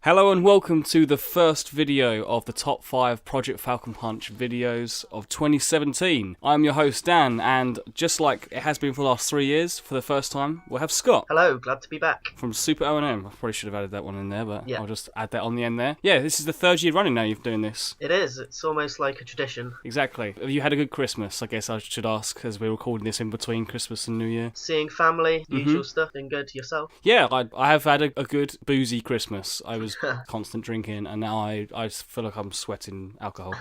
Hello and welcome to the first video of the top 5 Project Falcon Punch videos of 2017. I'm your host Dan, and just like it has been for the last 3 years, for the first time, we'll have Scott. Hello, glad to be back. From Super ONM. I probably should have added that one in there, but Yeah. I'll just add that on the end there. Yeah, this is the 3rd year running now you're doing this. It is, it's almost like a tradition. Exactly. Have you had a good Christmas? I guess I should ask, as we're recording this in between Christmas and New Year. Seeing family, usual stuff, been good. Yourself? Yeah, I have had a good boozy Christmas. I was constant drinking, and now I feel like I'm sweating alcohol.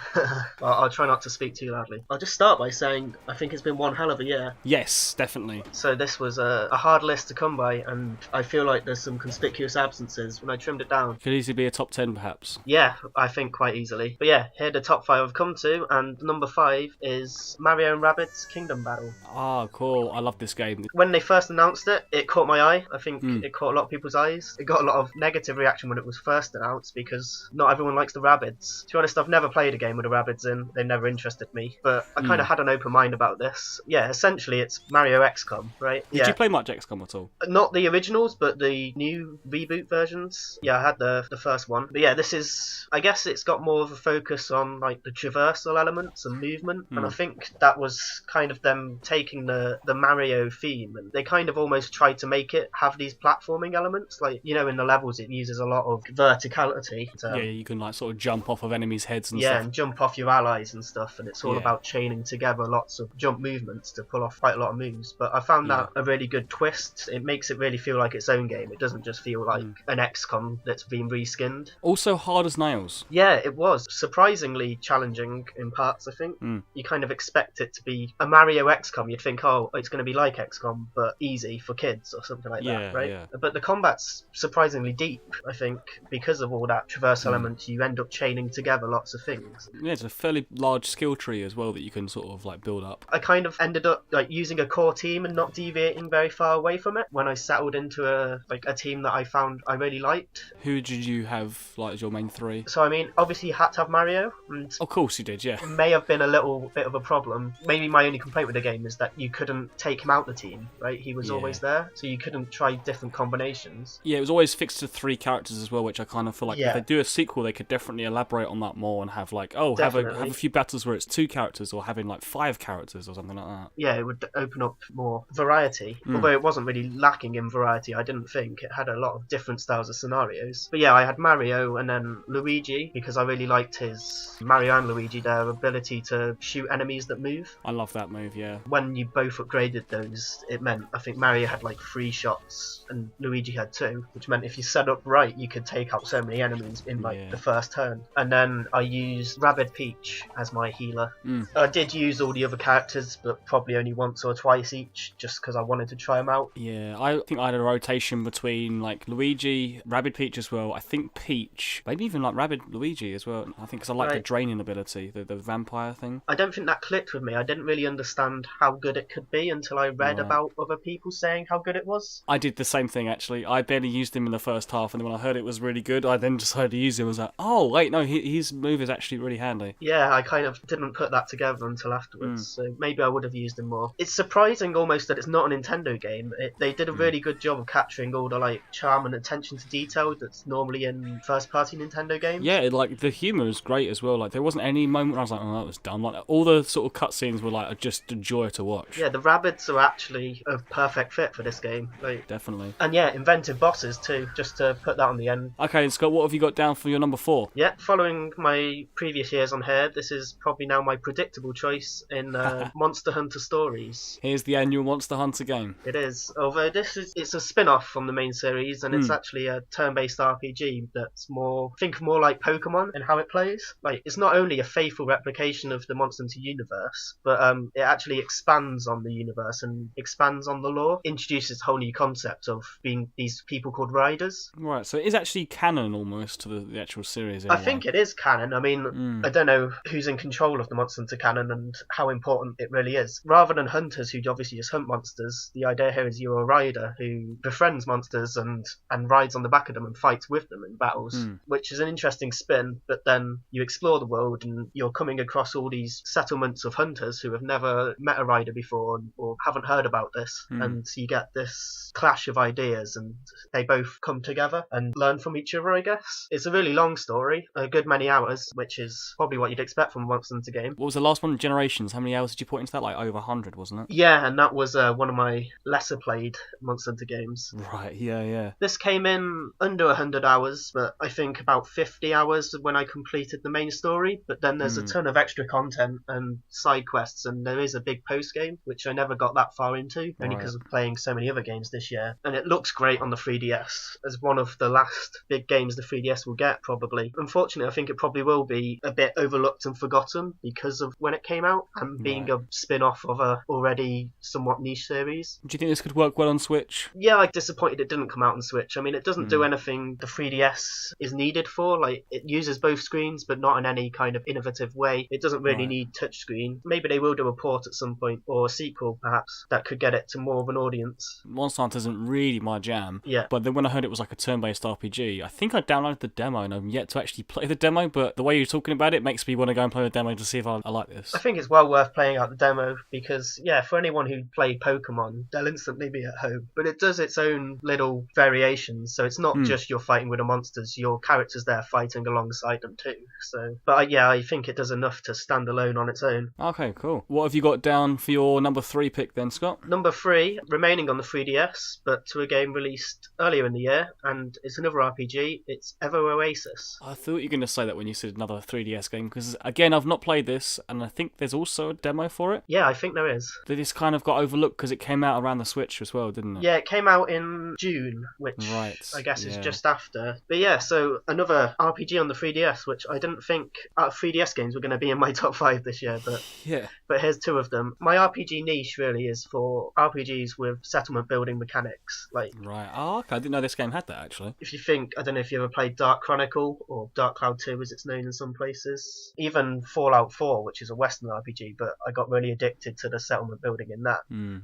I'll try not to speak too loudly. I'll just start by saying I think it's been one hell of a year. Yes, definitely. So this was a hard list to come by, and I feel like there's some conspicuous absences when I trimmed it down. Could easily be a top 10 perhaps. Yeah, I think quite easily. But yeah, here are the top 5 I've come to, and number 5 is Mario and Rabbids Kingdom Battle. Ah, cool. I love this game. When they first announced it, it caught my eye. I think it caught a lot of people's eyes. It got a lot of negative reaction when it was first announced because not everyone likes the Rabbids. To be honest, I've never played a game with the Rabbids in. They never interested me. But I kind of had an open mind about this. Yeah, essentially it's Mario XCOM, right? Did you play much XCOM at all? Not the originals, but the new reboot versions. Yeah, I had the first one. But yeah, this is... I guess it's got more of a focus on like the traversal elements and movement. And I think that was kind of them taking the Mario theme, and they kind of almost tried to make it have these platforming elements. Like, you know, in the levels it uses a lot of verticality. Yeah, you can like sort of jump off of enemies' heads and stuff. Yeah, and jump off your allies and stuff, and it's all about chaining together lots of jump movements to pull off quite a lot of moves. But I found that a really good twist. It makes it really feel like its own game. It doesn't just feel like an XCOM that's been reskinned. Also hard as nails. Yeah, it was. Surprisingly challenging in parts, I think. You kind of expect it to be a Mario XCOM. You'd think, oh, it's going to be like XCOM, but easy for kids or something like that, right? Yeah. But the combat's surprisingly deep, I think, because of all that traverse element. You end up chaining together lots of things. Yeah, it's a fairly large skill tree as well that you can sort of like build up. I kind of ended up like using a core team and not deviating very far away from it when I settled into a team that I found I really liked. Who did you have like as your main 3? So I mean, obviously you had to have Mario, and of course you did, yeah. it may have been a little bit of a problem. Maybe my only complaint with the game is that you couldn't take him out the team, right? He was always there, so you couldn't try different combinations. Yeah, it was always fixed to 3 characters as well, which I kind of feel like if they do a sequel, they could definitely elaborate on that more and have like, have a few battles where it's 2 characters, or having like 5 characters or something like that. Yeah, it would open up more variety. Although it wasn't really lacking in variety, I didn't think. It had a lot of different styles of scenarios. But yeah, I had Mario and then Luigi, because I really liked his Mario and Luigi, their ability to shoot enemies that move. I love that move, yeah. When you both upgraded those, it meant, I think Mario had like 3 shots and Luigi had 2, which meant if you set up right, you could take out so many enemies in like the first turn. And then I used Rabbid Peach as my healer. I did use all the other characters, but probably only once or twice each, just because I wanted to try them out. Yeah, I think I had a rotation between like Luigi, Rabbid Peach as well. I think Peach, maybe even like Rabbid Luigi as well. I think because I like the draining ability, the vampire thing. I don't think that clicked with me. I didn't really understand how good it could be until I read about other people saying how good it was. I did the same thing actually. I barely used him in the first half, and then when I heard it was really good, I then decided to use him. I was like, oh wait, no, his move is actually really handy. Yeah, I kind of didn't put that together until afterwards, so maybe I would have used him more. It's surprising almost that it's not a Nintendo game. They did a really good job of capturing all the like charm and attention to detail that's normally in first-party Nintendo games. Yeah, like the humour is great as well. Like there wasn't any moment where I was like, oh, that was dumb. Like all the sort of cutscenes were like just a joy to watch. Yeah, the Rabbids are actually a perfect fit for this game. Like, definitely. And yeah, inventive bosses too, just to put that on the end. Okay, Scott, what have you got down for your number 4? Yeah, following my previous years on here, this is probably now my predictable choice in Monster Hunter Stories. Here's the annual Monster Hunter game. It is, although it's a spin-off from the main series, and it's actually a turn-based RPG that's more like Pokemon and how it plays. Like, it's not only a faithful replication of the Monster Hunter universe, but it actually expands on the universe and expands on the lore, introduces a whole new concept of being these people called riders. Right, so it is actually canon almost to the actual series anyway. I think it is canon. I mean, I don't know who's in control of the Monster Hunter canon and how important it really is. Rather than hunters who obviously just hunt monsters, the idea here is you're a rider who befriends monsters and rides on the back of them and fights with them in battles, which is an interesting spin. But then you explore the world and you're coming across all these settlements of hunters who have never met a rider before or haven't heard about this, and you get this clash of ideas, and they both come together and learn from from each other, I guess. It's a really long story, a good many hours, which is probably what you'd expect from a Monster Hunter game. What was the last one? Generations. How many hours did you put into that? Like over 100, wasn't it? Yeah, and that was one of my lesser played Monster Hunter games. Right, yeah. This came in under 100 hours, but I think about 50 hours when I completed the main story. But then there's a ton of extra content and side quests, and there is a big post game, which I never got that far into, only because of playing so many other games this year. And it looks great on the 3DS, as one of the last big games the 3DS will get, probably. Unfortunately, I think it probably will be a bit overlooked and forgotten because of when it came out, and being a spin-off of a already somewhat niche series. Do you think this could work well on Switch? Yeah, I'm disappointed it didn't come out on Switch. I mean, it doesn't do anything the 3DS is needed for. Like, it uses both screens, but not in any kind of innovative way. It doesn't really need touchscreen. Maybe they will do a port at some point, or a sequel, perhaps, that could get it to more of an audience. Monster Hunter isn't really my jam. Yeah. But then when I heard it was like a turn-based RPG, I think I downloaded the demo, and I'm yet to actually play the demo, but the way you're talking about it makes me want to go and play the demo to see if I like this. I think it's well worth playing out the demo because, yeah, for anyone who played Pokemon, they'll instantly be at home. But it does its own little variations, so it's not just you're fighting with the monsters, your character's there fighting alongside them too. So, but yeah, I think it does enough to stand alone on its own. Okay, cool. What have you got down for your number 3 pick then, Scott? Number 3, remaining on the 3DS, but to a game released earlier in the year, and it's another RPG. It's Evo Oasis. I thought you were going to say that when you said another 3DS game, because again, I've not played this, and I think there's also a demo for it. Yeah, I think there is. This kind of got overlooked because it came out around the Switch as well, didn't it? Yeah, it came out in June, which I guess is just after. But yeah, so another RPG on the 3DS, which I didn't think 3DS games were going to be in my top 5 this year, but but here's 2 of them. My RPG niche really is for RPGs with settlement building mechanics. Like, right. Oh, okay. I didn't know this game had that, actually. If you think, I don't know if you ever played Dark Chronicle, or Dark Cloud 2 as it's known in some places. Even Fallout 4, which is a Western RPG, but I got really addicted to the settlement building in that.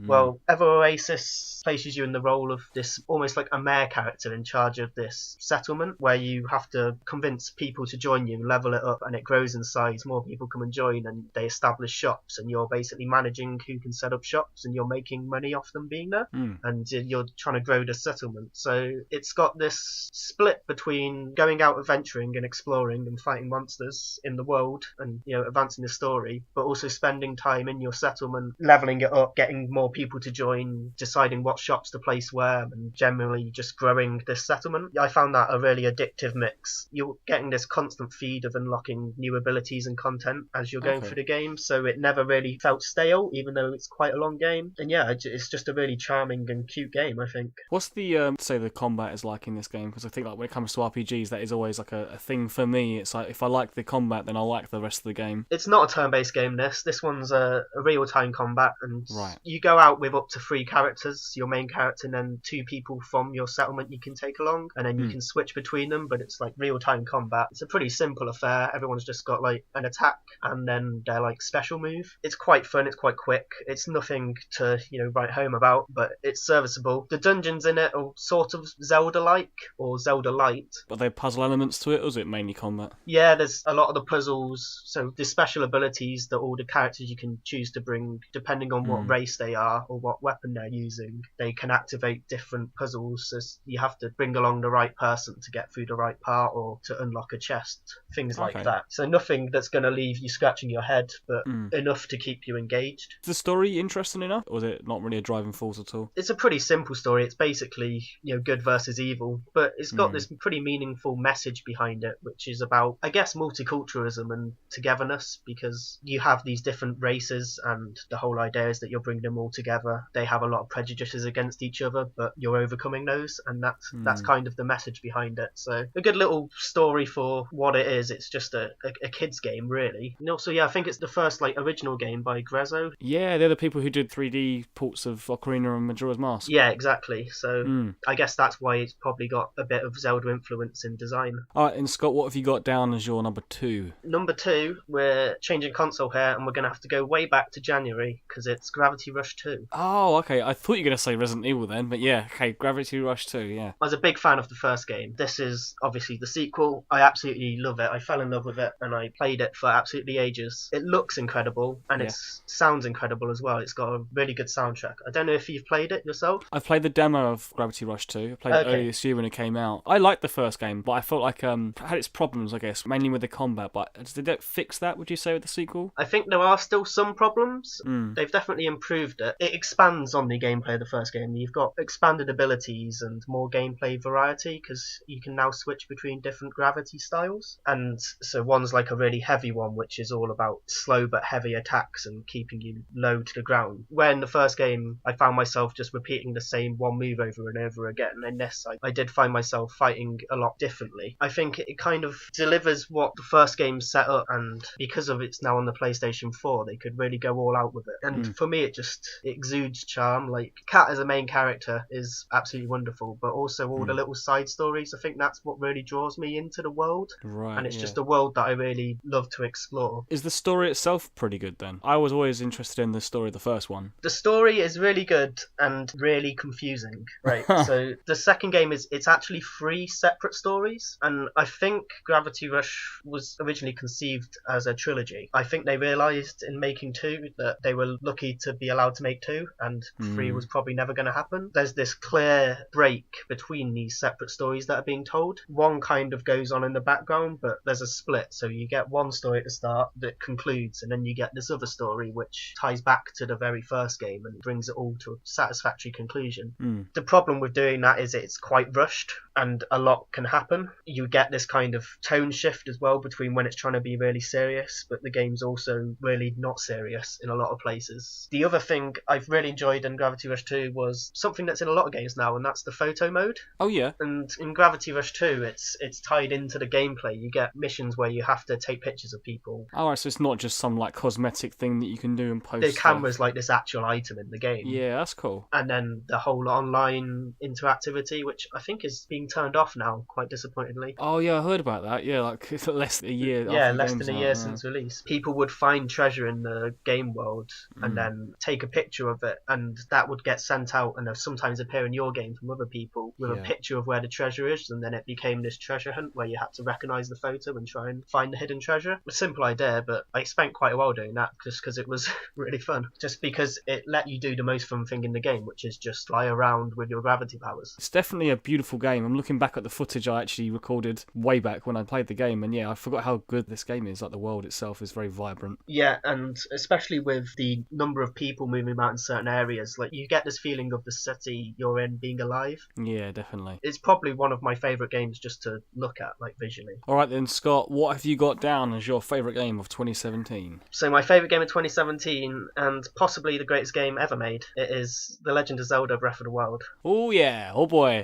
Well, Evo Oasis places you in the role of this almost like a mayor character in charge of this settlement, where you have to convince people to join you, level it up, and it grows in size. More people come and join, and they establish shops, and you're basically managing who can set up shops, and you're making money off them being there, and you're trying to grow the settlement. So it's got this split between going out adventuring and exploring and fighting monsters in the world and, you know, advancing the story, but also spending time in your settlement, leveling it up, getting more people to join, deciding what shops to place where, and generally just growing this settlement. I found that a really addictive mix. You're getting this constant feed of unlocking new abilities and content as you're going through the game, so it never really felt stale, even though it's quite a long game. And yeah, it's just a really charming and cute game, I think. What's the, say, the combat is like in this game? Because I think like when it comes to RPGs, that is always like a thing for me. It's like, if I like the combat, then I like the rest of the game. It's not a turn-based game, this one's a real-time combat, and you go out with up to 3 characters, your main character, and then 2 people from your settlement you can take along, and then you can switch between them, but it's like real-time combat. It's a pretty simple affair. Everyone's just got like an attack and then their like special move. It's quite fun, it's quite quick. It's nothing to, you know, write home about, but it's serviceable. The dungeons in it are sort of Zelda-like, or Zelda-light. Are there puzzle elements to it, or is it mainly combat? Yeah, there's a lot of the puzzles, so the special abilities that all the characters you can choose to bring, depending on what race they are or what weapon they're using, they can activate different puzzles. So you have to bring along the right person to get through the right part, or to unlock a chest, things like that. So nothing that's going to leave you scratching your head, but enough to keep you engaged. Is the story interesting enough, or is it not really a driving force at all? It's a pretty simple story. It's basically, you know, good versus evil, but it's got this pretty meaningful message behind it, which is about, I guess, multiculturalism and togetherness, because you have these different races, and the whole idea is that you're bringing them all together. They have a lot of prejudices against each other, but you're overcoming those, and that's kind of the message behind it. So a good little story for what it is. It's just a kid's game, really. And also, yeah, I think it's the first like original game by Grezzo. Yeah, they're the people who did 3D ports of Ocarina and Majora's Mask. Yeah, exactly. So I guess that's why it's probably got a bit of Zelda influence in design. Alright, and Scott, what have you got down as your number 2? Number 2, we're changing console here, and we're going to have to go way back to January, because it's Gravity Rush 2. Oh, okay. I thought you were going to say Resident Evil then, but yeah, okay, Gravity Rush 2, yeah. I was a big fan of the first game. This is obviously the sequel. I absolutely love it. I fell in love with it, and I played it for absolutely ages. It looks incredible, and it sounds incredible as well. It's got a really good soundtrack. I don't know if you've played it yourself? I've played the demo of Gravity Rush 2. I played it earlier this year when it came out. out. I liked the first game, but I felt like it had its problems, I guess, mainly with the combat. But did it fix that, would you say, with the sequel? I think there are still some problems. Mm. They've definitely improved it. It expands on the gameplay of the first game. You've got expanded abilities and more gameplay variety because you can now switch between different gravity styles. And so one's like a really heavy one, which is all about slow but heavy attacks and keeping you low to the ground. Where in the first game, I found myself just repeating the same one move over and over again. And in this, I did find myself fighting a lot differently. I think it kind of delivers what the first game set up, and because of it's now on the PlayStation 4, they could really go all out with it. And for me, it exudes charm. Like, Kat as a main character is absolutely wonderful, but also all the little side stories. I think that's what really draws me into the world. Right, and it's just a world that I really love to explore. Is the story itself pretty good then? I was always interested in the story of the first one. The story is really good and really confusing. Right. So the second game it's actually 3 separate stories, and I think Gravity Rush was originally conceived as a trilogy. I think they realised in making 2 that they were lucky to be allowed to make 2, and 3 was probably never going to happen. There's this clear break between these separate stories that are being told. One kind of goes on in the background, but there's a split. So you get one story at the start that concludes, and then you get this other story which ties back to the very first game and brings it all to a satisfactory conclusion. The problem with doing that is it's quite rushed and a lot can happen. You get this kind of tone shift as well between when it's trying to be really serious, but the game's also really not serious in a lot of places. The other thing I've really enjoyed in Gravity Rush 2 was something that's in a lot of games now, and that's the photo mode. Oh yeah. And in Gravity Rush 2, it's tied into the gameplay. You get missions where you have to take pictures of people. Oh, right, so it's not just some like cosmetic thing that you can do and post. The camera's like this actual item in the game. Yeah, that's cool. And then the whole online interactivity, which I think is being turned off now, quite disappointingly. Oh yeah, I heard about that. Yeah, like less than a year. Yeah, after the less game's than a out, year since release. People would find treasure in the game world and then take a picture of it, and that would get sent out and sometimes appear in your game from other people with a picture of where the treasure is, and then it became this treasure hunt where you had to recognise the photo and try and find the hidden treasure. A simple idea, but I spent quite a while doing that just because it was really fun. Just because it let you do the most fun thing in the game, which is just fly around with your gravity powers. It's definitely a beautiful game. I'm looking back at the footage I actually recorded way back when I played the game, and yeah, I forgot how good this game is. Like, the world itself is very vibrant. Yeah, and especially with the number of people moving about in certain areas, like, you get this feeling of the city you're in being alive. Yeah, definitely. It's probably one of my favourite games just to look at, like, visually. Alright then, Scott, what have you got down as your favourite game of 2017? So my favourite game of 2017, and possibly the greatest game ever made, it is The Legend of Zelda Breath of the Wild. Oh yeah, oh boy.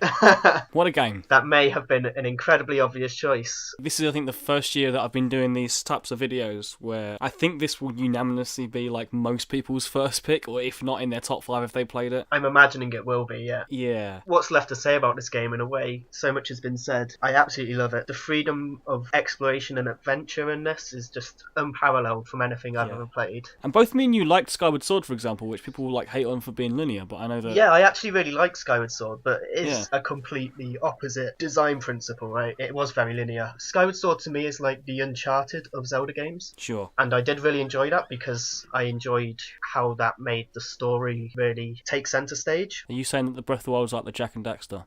What a game. That may have been an incredibly obvious choice. This is, I think, the first year that I've been doing these types of videos where I think this will unanimously be like most people's first pick, or if not in their top 5 if they played it. I'm imagining it will be, yeah. Yeah. What's left to say about this game in a way? So much has been said. I absolutely love it. The freedom of exploration and adventure in this is just unparalleled from anything I've ever played. And both me and you liked Skyward Sword, for example, which people like hate on for being linear, but I know that... Yeah, I actually really like Skyward Sword, but it is a completely opposite design principle, right? It was very linear. Skyward Sword to me is like the Uncharted of Zelda games. Sure. And I did really enjoy that because I enjoyed how that made the story really take centre stage. Are you saying that the Breath of the Wild is like the Jak and Daxter?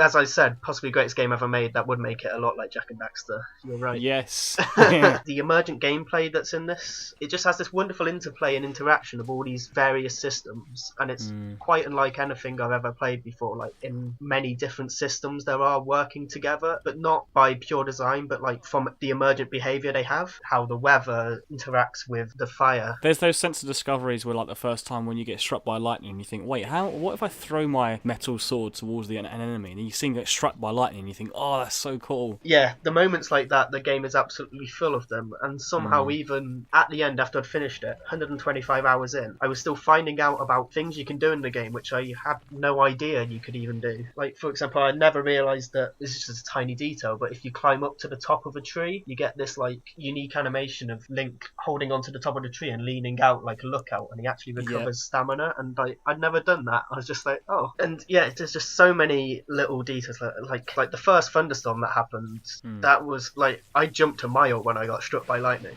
As I said, possibly the greatest game ever made, that would make it a lot like Jak and Daxter. You're right. Yes. The emergent gameplay that's in this, it just has this wonderful interplay and interaction of all these various systems, and it's quite unlike anything I've ever played before. Like, in many different systems there are working together, but not by pure design, but like from the emergent behaviour they have, how the weather interacts with the fire. There's those sense of discoveries where, like, the first time when you get struck by lightning and you think, wait, what if I throw my metal sword towards an enemy, and you see him get struck by lightning and you think, oh, that's so cool. Yeah, the moments like that, the game is absolutely full of them, and somehow even at the end, after I'd finished it, 125 hours in, I was still finding out about things you can do in the game which I had no idea you could even do. Like, for example, I never realised that, this is just a tiny detail, but if you climb up to the top of a tree, you get this like unique animation of Link holding onto the top of the tree and leaning out like a lookout, and he actually recovers stamina, and I'd never done that. I was just like, oh. And yeah, there's just so many little details, like the first thunderstorm that happened, that was like, I jumped a mile when I got struck by lightning.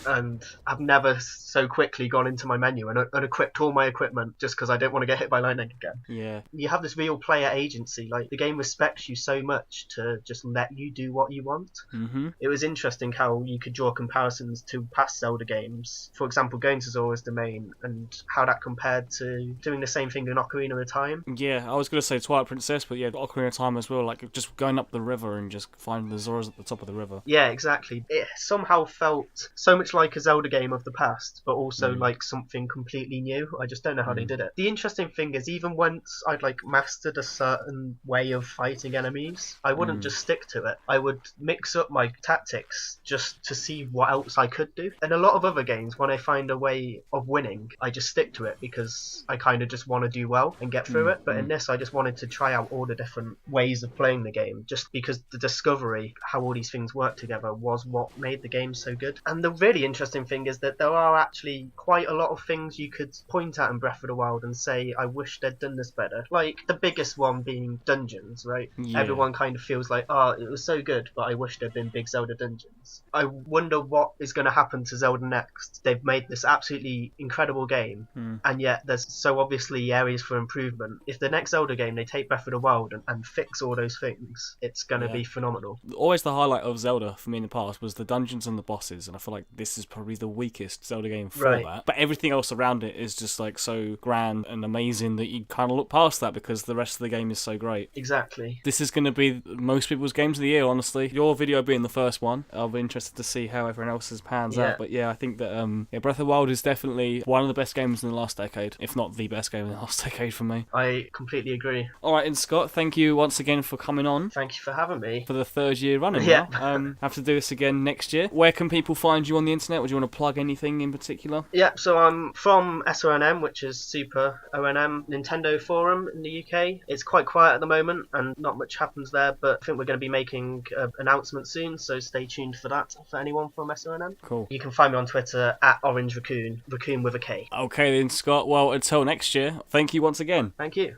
And I've never so quickly gone into my menu and unequipped all my equipment just because I didn't want to get hit by lightning again. Yeah. You have this real player agency. Like, the game respects you so much to just let you do what you want. Mm-hmm. It was interesting how you could draw comparisons to past Zelda games. For example, going to Zora's Domain and how that compared to doing the same thing in Ocarina of Time. Yeah, I was going to say Twilight Princess, but yeah, Ocarina of Time as well, like just going up the river and just finding the Zoras at the top of the river. Yeah, exactly. It somehow felt so much like a Zelda game of the past, but also like something completely new. I just don't know how they did it. The interesting thing is, even once I'd like mastered a certain way of fighting enemies, I wouldn't just stick to it. I would mix up my tactics just to see what else I could do. In a lot of other games, when I find a way of winning, I just stick to it because I kind of just want to do well and get through it. But in this, I just wanted to try out all the different ways of playing the game, just because the discovery, how all these things work together, was what made the game so good. And the really interesting thing is that there are actually quite a lot of things you could point at in Breath of the Wild and say, I wish they'd done this better. Like, the biggest one being dungeons, right? Yeah. Everyone kind of feels like, oh, it was so good, but I wish there'd been big Zelda dungeons. I wonder what is going to happen to Zelda next. They've made this absolutely incredible game, and yet there's so obviously areas for improvement. If the next Zelda game, they take Breath of the Wild and fix all those things, it's going to be phenomenal. Always the highlight of Zelda for me in the past was the dungeons and the bosses, and I feel like this is probably the weakest Zelda game for that. But everything else around it is just like so grand and amazing that you kind of look past that because the rest of the game is so great. Exactly. This is going to be most people's games of the year, honestly. Your video being the first one, I'll be interested to see how everyone else's pans out. But yeah, I think that Breath of the Wild is definitely one of the best games in the last decade, if not the best game in the last decade for me. I completely agree. All right, and Scott, thank you once again for coming on. Thank you for having me. For the third year running Yeah. now. Have to do this again next year. Where can people find you on the internet? Would you want to plug anything in particular? Yeah, so I'm from SONM, which is Super ONM Nintendo Forum in the UK. It's quite quiet at the moment and not much happens there, but I think we're going to be making an announcement soon, so stay tuned for that for anyone from SONM. Cool. You can find me on Twitter at Orange Raccoon, Raccoon with a K. Okay then, Scott. Well, until next year, thank you once again. Thank you.